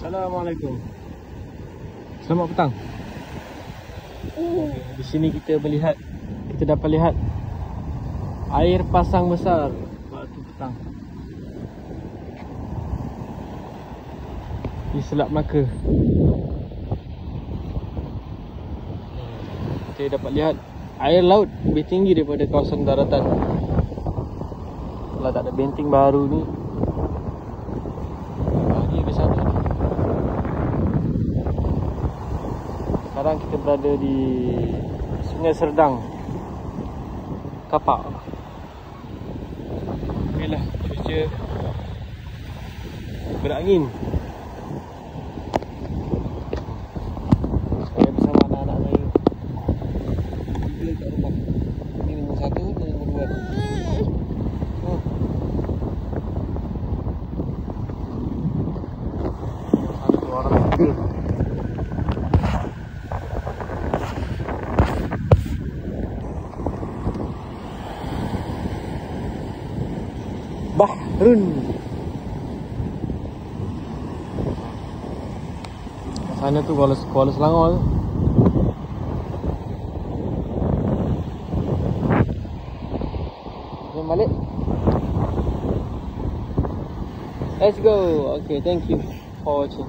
Assalamualaikum. Selamat petang. Di sini kita dapat lihat air pasang besar waktu petang di Selat Melaka. Kita dapat lihat air laut lebih tinggi daripada kawasan daratan. Kalau tak ada benteng baru ni, ni lebih satu. Sekarang kita berada di Sungai Serdang, Kapak. Okeylah, cuaca berangin. Saya bersama anak-anak saya. Tiga kat rumah. Ini nombor satu dan nombor dua. Satu orang tidur. Bahrun. Sana tu Kuala Selangor tu. Jom balik. Let's go. Okay, thank you for watching.